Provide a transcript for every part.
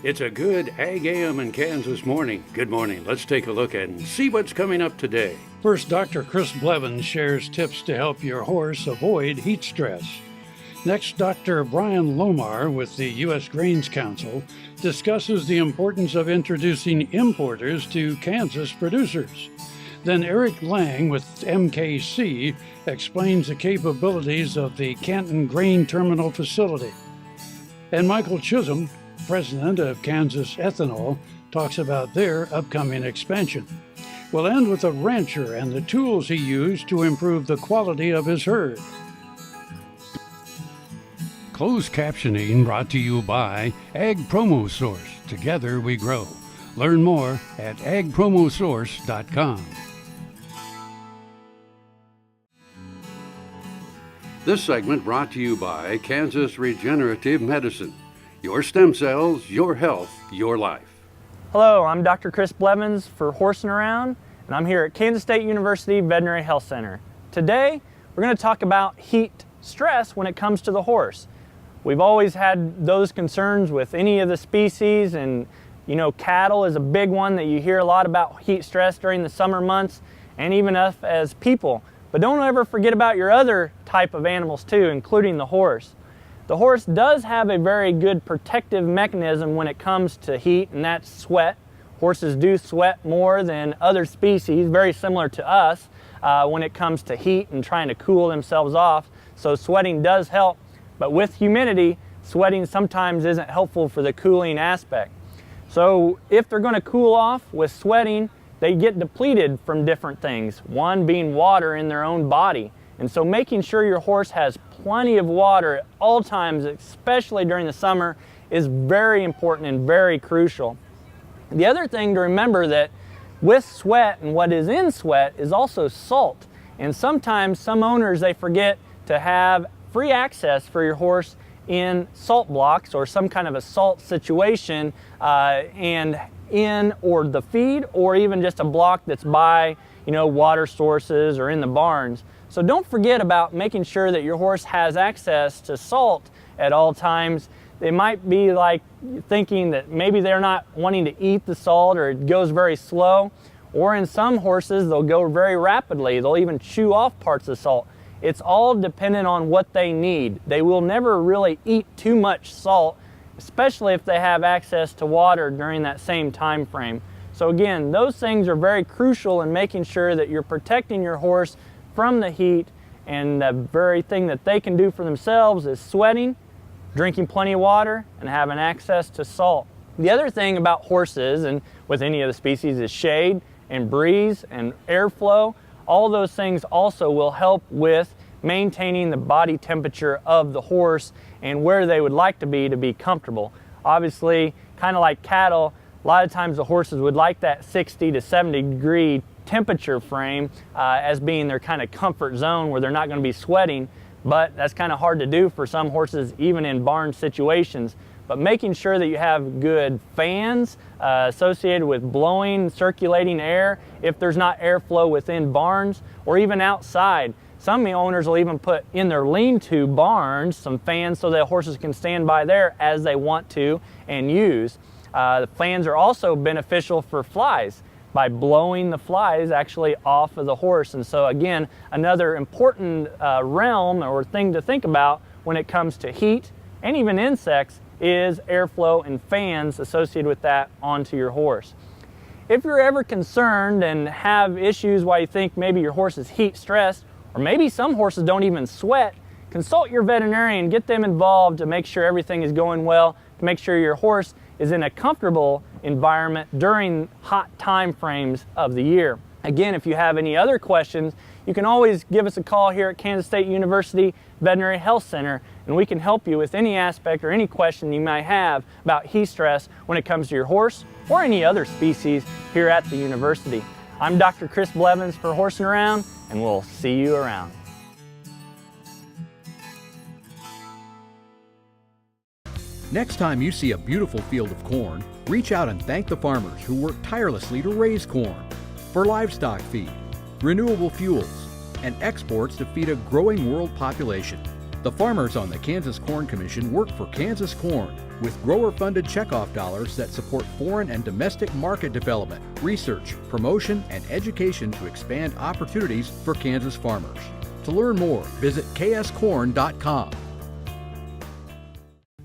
It's a good AGam in Kansas morning. Good morning. Let's take a look and see what's coming up today. First, Dr. Chris Blevins shares tips to help your horse avoid heat stress. Next, Dr. Bryan Lohmar with the U.S. Grains Council discusses the importance of introducing importers to Kansas producers. Then Erik Lange with MKC explains the capabilities of the Canton Grain Terminal Facility. And Michael Chisam, president of Kansas Ethanol, talks about their upcoming expansion. We'll end with a rancher and the tools he used to improve the quality of his herd. Closed captioning brought to you by Ag Promo Source. Together we grow. Learn more at agpromosource.com. This segment brought to you by Kansas Regenerative Medicine. Your stem cells, your health, your life. Hello, I'm Dr. Chris Blevins for Horsing Around, and I'm here at Kansas State University Veterinary Health Center. Today, we're going to talk about heat stress when it comes to the horse. We've always had those concerns with any of the species, and cattle is a big one that you hear a lot about heat stress during the summer months, and even us as people. But don't ever forget about your other type of animals too, including the horse. The horse does have a very good protective mechanism when it comes to heat, and that's sweat. Horses do sweat more than other species, very similar to us when it comes to heat and trying to cool themselves off. So sweating does help, but with humidity, sweating sometimes isn't helpful for the cooling aspect. So if they're going to cool off with sweating, they get depleted from different things, one being water in their own body. And so making sure your horse has plenty of water at all times, especially during the summer, is very important and very crucial. The other thing to remember that with sweat and what is in sweat is also salt. And sometimes some owners, they forget to have free access for your horse in salt blocks or some kind of a salt situation and in or the feed, or even just a block that's by water sources or in the barns. So don't forget about making sure that your horse has access to salt at all times. They might be like thinking that maybe they're not wanting to eat the salt or it goes very slow, or in some horses they'll go very rapidly. They'll even chew off parts of salt. It's all dependent on what they need. They will never really eat too much salt, especially if they have access to water during that same time frame. So again, those things are very crucial in making sure that you're protecting your horse from the heat, and the very thing that they can do for themselves is sweating, drinking plenty of water, and having access to salt. The other thing about horses, and with any of the species, is shade and breeze and airflow. All those things also will help with maintaining the body temperature of the horse and where they would like to be comfortable. Obviously, kind of like cattle, a lot of times the horses would like that 60 to 70 degree temperature frame as being their kind of comfort zone where they're not going to be sweating, but that's kind of hard to do for some horses even in barn situations. But making sure that you have good fans associated with blowing, circulating air if there's not airflow within barns or even outside. Some owners will even put in their lean-to barns some fans so that horses can stand by there as they want to and use. The fans are also beneficial for flies by blowing the flies actually off of the horse. And so again, another important realm or thing to think about when it comes to heat and even insects is airflow and fans associated with that onto your horse. If you're ever concerned and have issues why you think maybe your horse is heat stressed, or maybe some horses don't even sweat, consult your veterinarian, get them involved to make sure everything is going well, to make sure your horse is in a comfortable environment during hot time frames of the year. Again, if you have any other questions, you can always give us a call here at Kansas State University Veterinary Health Center, and we can help you with any aspect or any question you might have about heat stress when it comes to your horse or any other species here at the university. I'm Dr. Chris Blevins for Horsing Around, and we'll see you around. Next time you see a beautiful field of corn, reach out and thank the farmers who work tirelessly to raise corn for livestock feed, renewable fuels, and exports to feed a growing world population. The farmers on the Kansas Corn Commission work for Kansas Corn with grower-funded checkoff dollars that support foreign and domestic market development, research, promotion, and education to expand opportunities for Kansas farmers. To learn more, visit kscorn.com.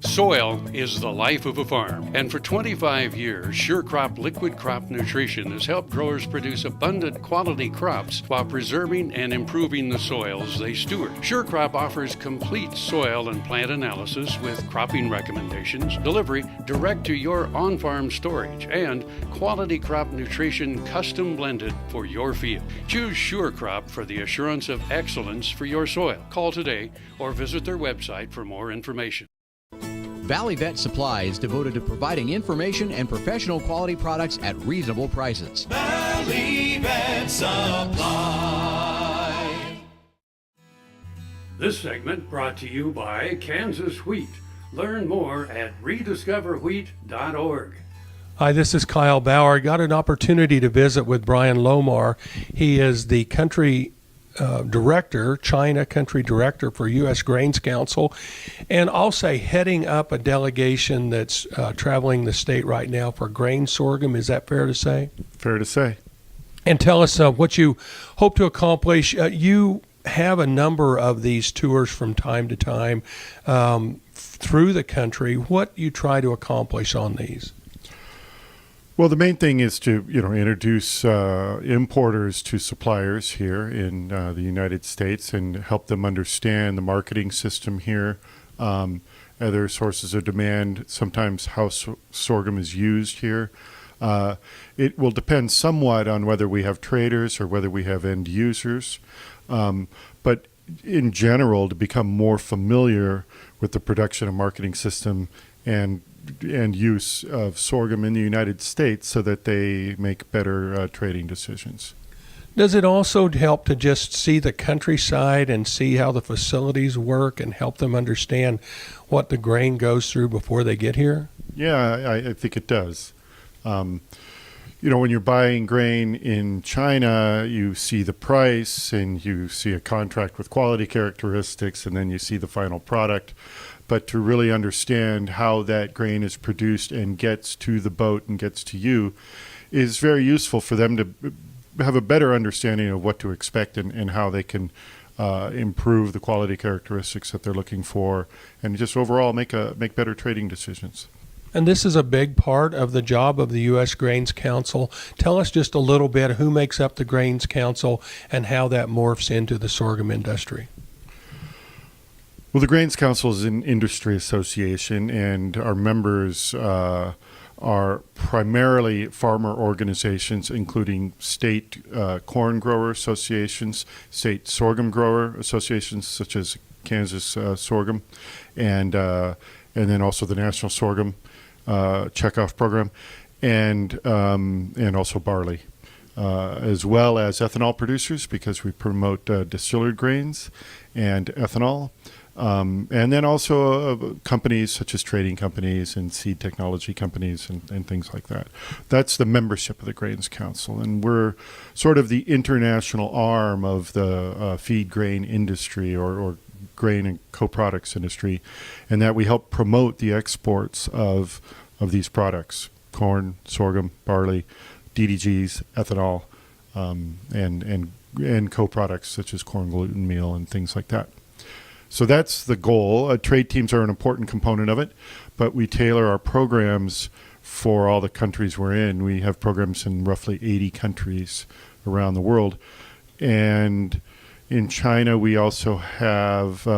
Soil is the life of a farm, and for 25 years, SureCrop Liquid Crop Nutrition has helped growers produce abundant quality crops while preserving and improving the soils they steward. SureCrop offers complete soil and plant analysis with cropping recommendations, delivery direct to your on-farm storage, and quality crop nutrition custom blended for your field. Choose SureCrop for the assurance of excellence for your soil. Call today or visit their website for more information. Valley Vet Supply is devoted to providing information and professional quality products at reasonable prices. Valley Vet Supply. This segment brought to you by Kansas Wheat. Learn more at rediscoverwheat.org. Hi, this is Kyle Bauer. I got an opportunity to visit with Bryan Lohmar. He is the country director, China country director for U.S. Grains Council, and I'll say heading up a delegation that's traveling the state right now for grain sorghum. Is that fair to say? Fair to say. And tell us what you hope to accomplish. You have a number of these tours from time to time through the country. What you try to accomplish on these? Well, the main thing is to introduce importers to suppliers here in the United States and help them understand the marketing system here, other sources of demand, sometimes how sorghum is used here. It will depend somewhat on whether we have traders or whether we have end users, but in general, to become more familiar with the production and marketing system and use of sorghum in the United States so that they make better trading decisions. Does it also help to just see the countryside and see how the facilities work and help them understand what the grain goes through before they get here? Yeah, I think it does. When you're buying grain in China, you see the price and you see a contract with quality characteristics, and then you see the final product. But to really understand how that grain is produced and gets to the boat and gets to you is very useful for them to have a better understanding of what to expect and how they can improve the quality characteristics that they're looking for, and just overall make better trading decisions. And this is a big part of the job of the U.S. Grains Council. Tell us just a little bit who makes up the Grains Council and how that morphs into the sorghum industry. Well, the Grains Council is an industry association, and our members are primarily farmer organizations, including state corn grower associations, state sorghum grower associations, such as Kansas Sorghum, and then also the National Sorghum Checkoff Program, and also barley, as well as ethanol producers, because we promote distilled grains and ethanol. And then also companies such as trading companies and seed technology companies and things like that. That's the membership of the Grains Council. And we're sort of the international arm of the feed grain industry or grain and co-products industry, and that we help promote the exports of these products: corn, sorghum, barley, DDGs, ethanol, and co-products such as corn gluten meal and things like that. So that's the goal. Trade teams are an important component of it, but we tailor our programs for all the countries we're in. We have programs in roughly 80 countries around the world. And in China, we also have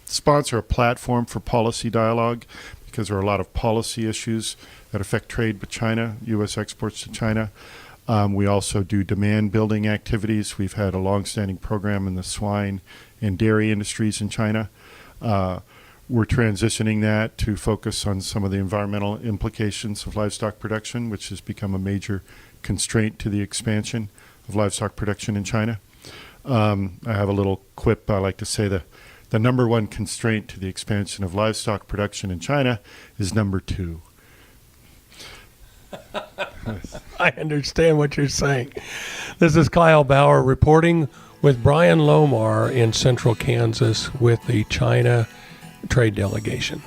sponsor a platform for policy dialogue, because there are a lot of policy issues that affect trade with China, U.S. exports to China. We also do demand building activities. We've had a long-standing program in the swine and dairy industries in China. We're transitioning that to focus on some of the environmental implications of livestock production, which has become a major constraint to the expansion of livestock production in China. I have a little quip. I like to say the number one constraint to the expansion of livestock production in China is number 2. I understand what you're saying. This is Kyle Bauer reporting with Bryan Lohmar in central Kansas with the China trade delegation.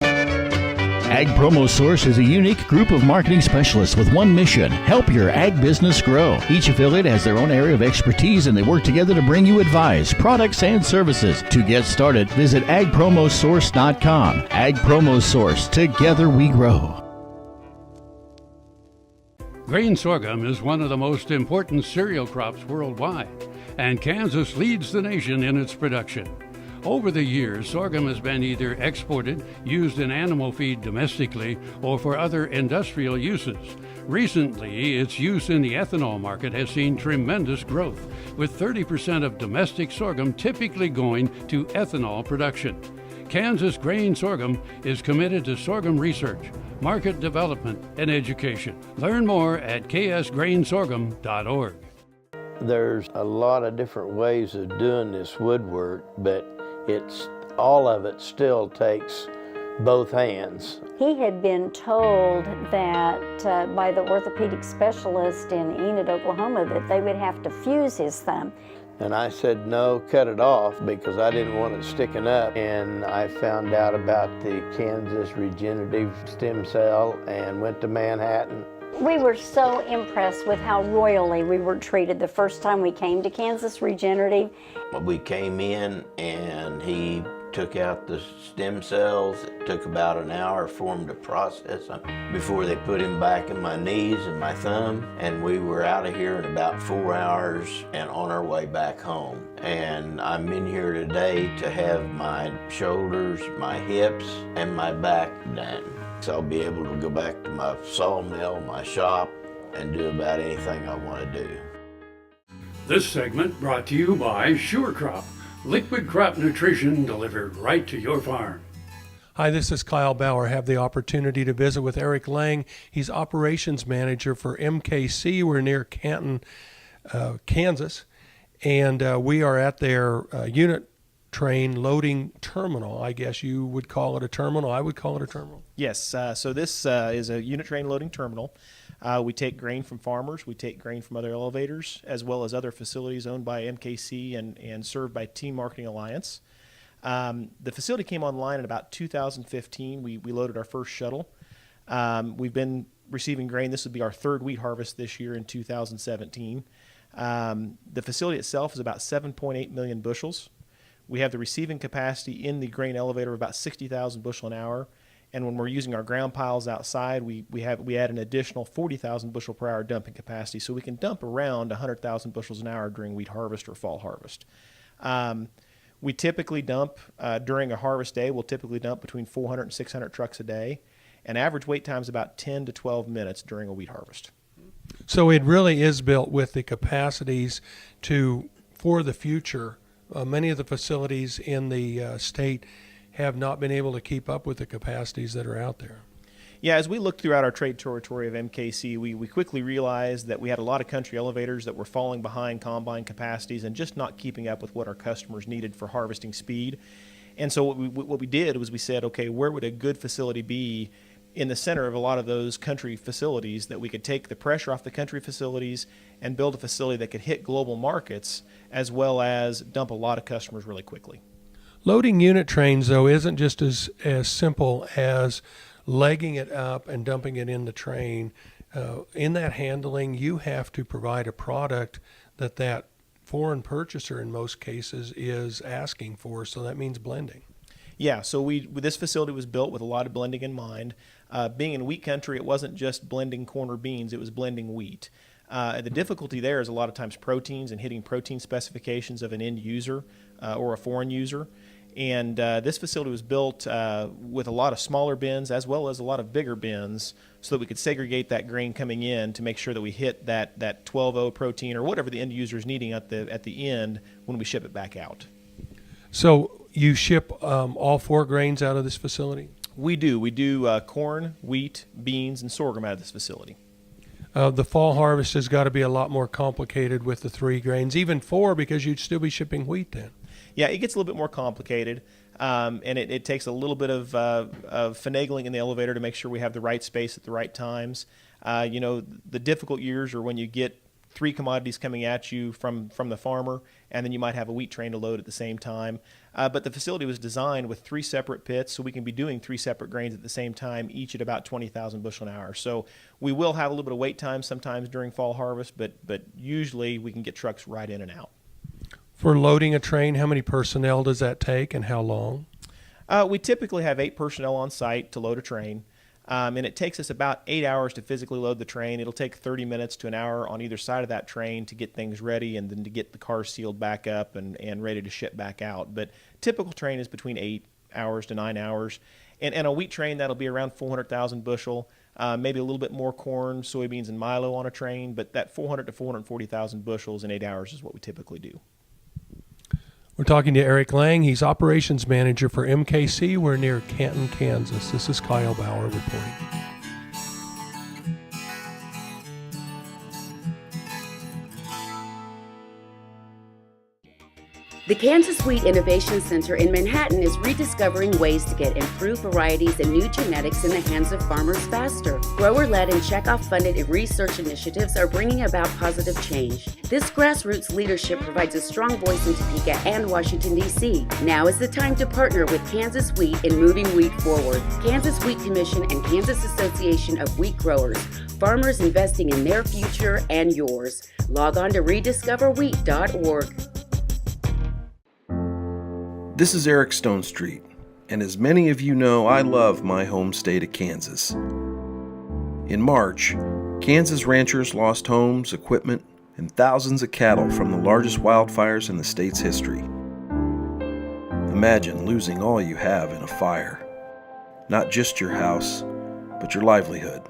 Ag Promo Source is a unique group of marketing specialists with one mission: help your ag business grow. Each affiliate has their own area of expertise, and they work together to bring you advice, products, and services. To get started, visit agpromosource.com. Ag Promo Source. Together we grow. Grain sorghum is one of the most important cereal crops worldwide, and Kansas leads the nation in its production. Over the years, sorghum has been either exported, used in animal feed domestically, or for other industrial uses. Recently, its use in the ethanol market has seen tremendous growth, with 30% of domestic sorghum typically going to ethanol production. Kansas Grain Sorghum is committed to sorghum research, market development, and education. Learn more at ksgrainsorghum.org. There's a lot of different ways of doing this woodwork, but all of it still takes both hands. He had been told that by the orthopedic specialist in Enid, Oklahoma, that they would have to fuse his thumb. And I said, no, cut it off, because I didn't want it sticking up. And I found out about the Kansas regenerative stem cell and went to Manhattan. We were so impressed with how royally we were treated the first time we came to Kansas Regenerative. We came in and he took out the stem cells. It took about an hour for him to process them before they put him back in my knees and my thumb. And we were out of here in about 4 hours and on our way back home. And I'm in here today to have my shoulders, my hips, and my back done. So I'll be able to go back to my sawmill, my shop, and do about anything I want to do. This segment brought to you by Sure Crop, liquid crop nutrition delivered right to your farm. Hi, this is Kyle Bauer. I have the opportunity to visit with Erik Lange. He's operations manager for MKC. We're near Canton, Kansas, and we are at their unit train loading terminal. I guess you would call it a terminal. I would call it a terminal. Yes. So this is a unit train loading terminal. We take grain from farmers. We take grain from other elevators, as well as other facilities owned by MKC and served by Team Marketing Alliance. The facility came online in about 2015. We loaded our first shuttle. We've been receiving grain. This would be our third wheat harvest this year in 2017. The facility itself is about 7.8 million bushels. We have the receiving capacity in the grain elevator of about 60,000 bushel an hour. And when we're using our ground piles outside, we add an additional 40,000 bushel per hour dumping capacity, so we can dump around 100,000 bushels an hour during wheat harvest or fall harvest. We typically dump, during a harvest day, we'll typically dump between 400 and 600 trucks a day, and average wait time is about 10 to 12 minutes during a wheat harvest. So it really is built with the capacities for the future. Many of the facilities in the state have not been able to keep up with the capacities that are out there. Yeah, as we looked throughout our trade territory of MKC, we quickly realized that we had a lot of country elevators that were falling behind combine capacities and just not keeping up with what our customers needed for harvesting speed. And so what we did was we said, okay, where would a good facility be in the center of a lot of those country facilities that we could take the pressure off the country facilities and build a facility that could hit global markets as well as dump a lot of customers really quickly. Loading unit trains, though, isn't just as simple as legging it up and dumping it in the train. In that handling, you have to provide a product that foreign purchaser in most cases is asking for, so that means blending. Yeah, so this facility was built with a lot of blending in mind. Being in wheat country, it wasn't just blending corn or beans, it was blending wheat. The difficulty there is a lot of times proteins and hitting protein specifications of an end user or a foreign user. And this facility was built with a lot of smaller bins as well as a lot of bigger bins so that we could segregate that grain coming in to make sure that we hit that 12O protein or whatever the end user is needing at the end when we ship it back out. So you ship all four grains out of this facility? We do. We do corn, wheat, beans, and sorghum out of this facility. The fall harvest has got to be a lot more complicated with the three grains, even four, because you'd still be shipping wheat then. Yeah, it gets a little bit more complicated, and it takes a little bit of finagling in the elevator to make sure we have the right space at the right times. The difficult years are when you get 3 commodities coming at you from the farmer, and then you might have a wheat train to load at the same time. But the facility was designed with 3 separate pits, so we can be doing 3 separate grains at the same time, each at about 20,000 bushel an hour. So we will have a little bit of wait time sometimes during fall harvest, but usually we can get trucks right in and out. For loading a train, how many personnel does that take and how long? We typically have 8 personnel on site to load a train. And it takes us about 8 hours to physically load the train. It'll take 30 minutes to an hour on either side of that train to get things ready and then to get the cars sealed back up and ready to ship back out. But typical train is between 8 hours to 9 hours. And a wheat train, that'll be around 400,000 bushel, maybe a little bit more corn, soybeans, and milo on a train. But that 400 to 440,000 bushels in 8 hours is what we typically do. We're talking to Erik Lange. He's operations manager for MKC. We're near Canton, Kansas. This is Kyle Bauer reporting. The Kansas Wheat Innovation Center in Manhattan is rediscovering ways to get improved varieties and new genetics in the hands of farmers faster. Grower-led and checkoff-funded research initiatives are bringing about positive change. This grassroots leadership provides a strong voice in Topeka and Washington, D.C. Now is the time to partner with Kansas Wheat in moving wheat forward. Kansas Wheat Commission and Kansas Association of Wheat Growers. Farmers investing in their future and yours. Log on to rediscoverwheat.org. This is Eric Stonestreet, and as many of you know, I love my home state of Kansas. In March, Kansas ranchers lost homes, equipment, and thousands of cattle from the largest wildfires in the state's history. Imagine losing all you have in a fire. Not just your house, but your livelihood.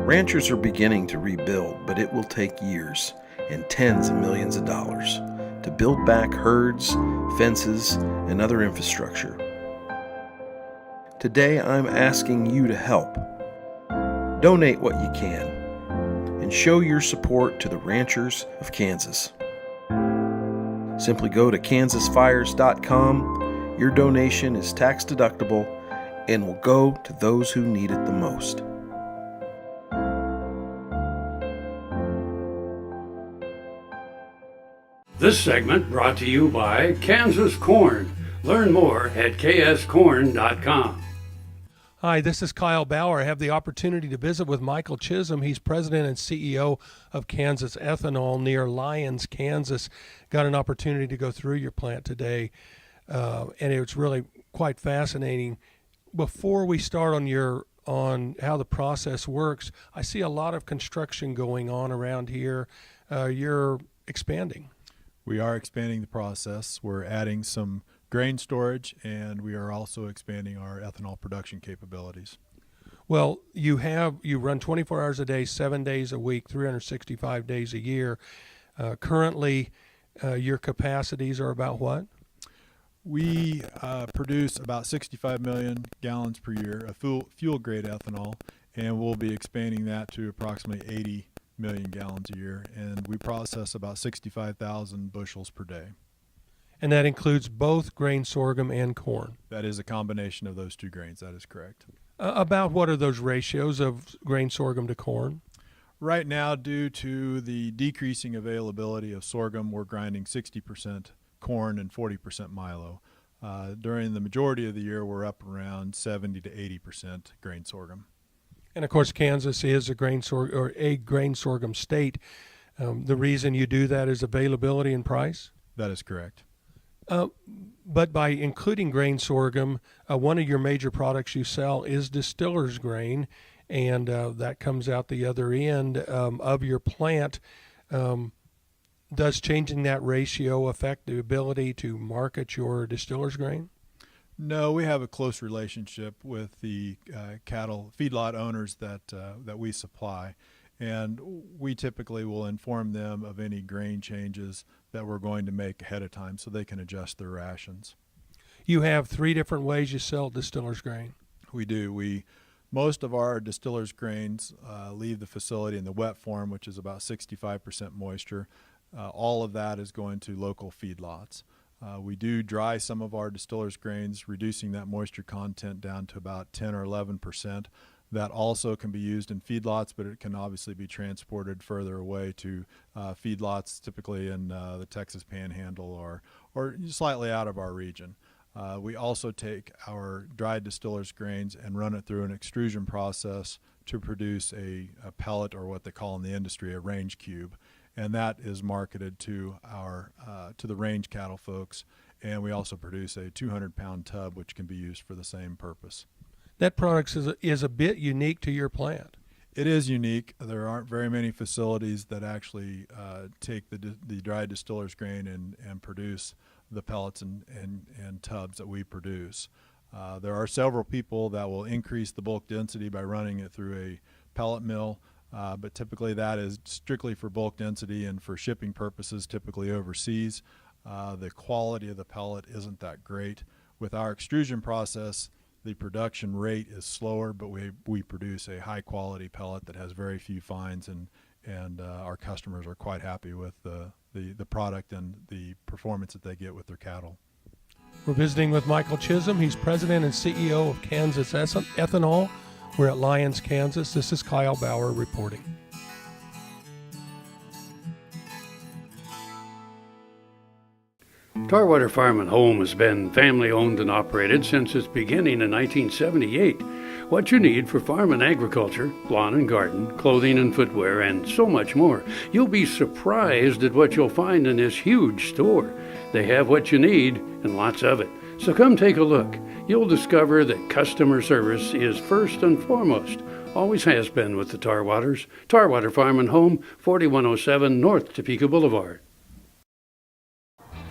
Ranchers are beginning to rebuild, but it will take years and tens of millions of dollars to build back herds, fences, and other infrastructure. Today, I'm asking you to help. Donate what you can and show your support to the ranchers of Kansas. Simply go to kansasfires.com. Your donation is tax deductible and will go to those who need it the most. This segment brought to you by Kansas Corn. Learn more at kscorn.com. Hi, this is Kyle Bauer. I have the opportunity to visit with Michael Chisam. He's president and CEO of Kansas Ethanol near Lyons, Kansas. Got an opportunity to go through your plant today, and it's really quite fascinating. Before we start on how the process works, I see a lot of construction going on around here. You're expanding. We are expanding the process. We're adding some grain storage, and we are also expanding our ethanol production capabilities. Well, you run 24 hours a day, 7 days a week, 365 days a year. Currently, your capacities are about what? We produce about 65 million gallons per year of fuel-grade ethanol, and we'll be expanding that to approximately 80 million gallons a year, and we process about 65,000 bushels per day. And that includes both grain sorghum and corn? That is a combination of those two grains, that is correct. About what are those ratios of grain sorghum to corn? Right now, due to the decreasing availability of sorghum, we're grinding 60% corn and 40% milo. During the majority of the year, we're up around 70 to 80% grain sorghum. And of course, Kansas is a grain sorghum state. The reason you do that is availability and price? That is correct. But by including grain sorghum, one of your major products you sell is distiller's grain, and that comes out the other end of your plant. Does changing that ratio affect the ability to market your distiller's grain? No, we have a close relationship with the cattle feedlot owners that we supply, and we typically will inform them of any grain changes that we're going to make ahead of time so they can adjust their rations. You have 3 different ways you sell distiller's grain. We do. Most of our distiller's grains leave the facility in the wet form, which is about 65% moisture. All of that is going to local feedlots. We do dry some of our distiller's grains, reducing that moisture content down to about 10 or 11%. that also can be used in feedlots, but it can obviously be transported further away to feedlots, typically in the Texas Panhandle or slightly out of our region. We also take our dried distillers grains and run it through an extrusion process to produce a pellet, or what they call in the industry a range cube, and that is marketed to our to the range cattle folks. And we also produce a 200-pound tub, which can be used for the same purpose. That product is a bit unique to your plant. It is unique. There aren't very many facilities that actually take the dried distillers grain and produce the pellets and tubs that we produce. There are several people that will increase the bulk density by running it through a pellet mill, but typically that is strictly for bulk density and for shipping purposes, typically overseas. The quality of the pellet isn't that great. With our extrusion process, the production rate is slower, but we produce a high quality pellet that has very few fines, and our customers are quite happy with the product and the performance that they get with their cattle. We're visiting with Michael Chisam. He's president and CEO of Kansas Ethanol. We're at Lyons, Kansas. This is Kyle Bauer reporting. Tarwater Farm and Home has been family owned and operated since its beginning in 1978. What you need for farm and agriculture, lawn and garden, clothing and footwear, and so much more. You'll be surprised at what you'll find in this huge store. They have what you need and lots of it. So come take a look. You'll discover that customer service is first and foremost. Always has been with the Tarwaters. Tarwater Farm and Home, 4107 North Topeka Boulevard.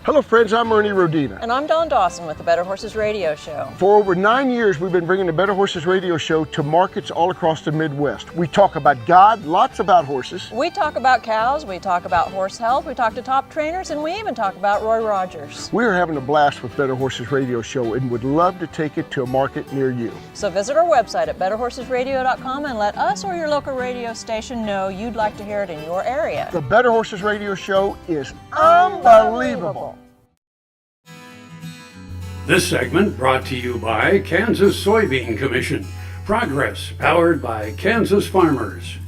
Hello friends, I'm Ernie Rodina. And I'm Dawn Dawson with the Better Horses Radio Show. For over 9 years, we've been bringing the Better Horses Radio Show to markets all across the Midwest. We talk about God, lots about horses. We talk about cows, we talk about horse health, we talk to top trainers, and we even talk about Roy Rogers. We are having a blast with Better Horses Radio Show and would love to take it to a market near you. So visit our website at betterhorsesradio.com and let us or your local radio station know you'd like to hear it in your area. The Better Horses Radio Show is unbelievable. This segment brought to you by Kansas Soybean Commission. Progress powered by Kansas farmers.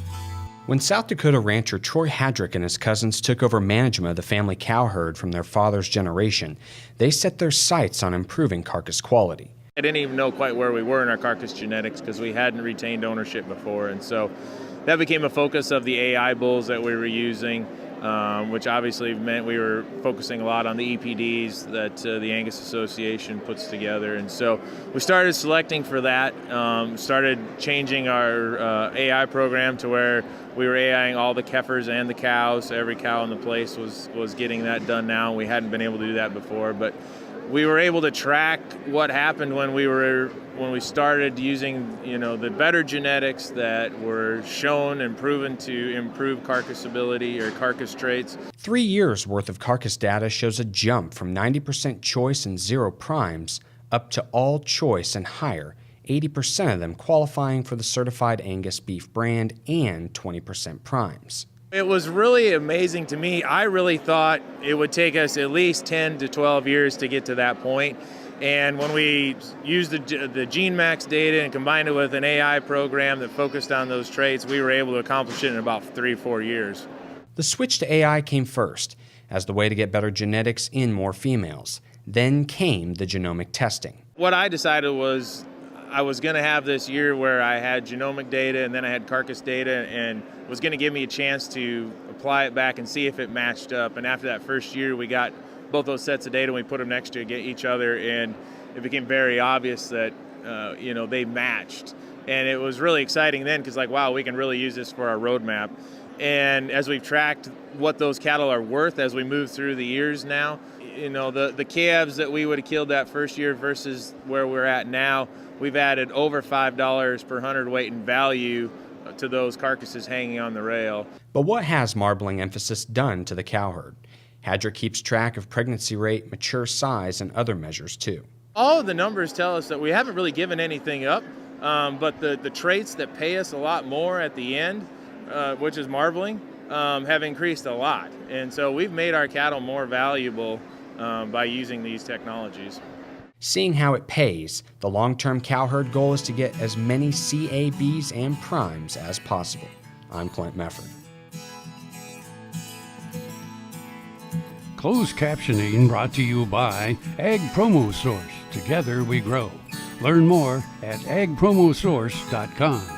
When South Dakota rancher Troy Hadrick and his cousins took over management of the family cow herd from their father's generation, they set their sights on improving carcass quality. I didn't even know quite where we were in our carcass genetics because we hadn't retained ownership before, and so that became a focus of the AI bulls that we were using, which obviously meant we were focusing a lot on the EPDs that the Angus Association puts together. And so we started selecting for that, started changing our AI program to where we were AIing all the heifers and the cows. So every cow in the place was getting that done now. We hadn't been able to do that before, but we were able to track what happened when we started using, the better genetics that were shown and proven to improve carcassability or carcass traits. 3 years worth of carcass data shows a jump from 90% choice and 0 primes up to all choice and higher, 80% of them qualifying for the certified Angus beef brand and 20% primes. It was really amazing to me. I really thought it would take us at least 10 to 12 years to get to that point. And when we used the GeneMax data and combined it with an AI program that focused on those traits, we were able to accomplish it in about 3 or 4 years. The switch to AI came first as the way to get better genetics in more females. Then came the genomic testing. What I decided was I was going to have this year where I had genomic data and then I had carcass data, and was going to give me a chance to apply it back and see if it matched up. And after that first year, we got both those sets of data and we put them next to each other, and it became very obvious that they matched. And it was really exciting then because wow, we can really use this for our roadmap. And as we've tracked what those cattle are worth as we move through the years now, the calves that we would have killed that first year versus where we're at now, we've added over $5 per hundredweight in value to those carcasses hanging on the rail. But what has marbling emphasis done to the cow herd? Hadrick keeps track of pregnancy rate, mature size, and other measures too. All of the numbers tell us that we haven't really given anything up, but the traits that pay us a lot more at the end, which is marbling, have increased a lot. And so we've made our cattle more valuable by using these technologies. Seeing how it pays, the long-term cow herd goal is to get as many CABs and primes as possible. I'm Clint Mefford. Closed captioning brought to you by Ag Promo Source. Together we grow. Learn more at agpromosource.com.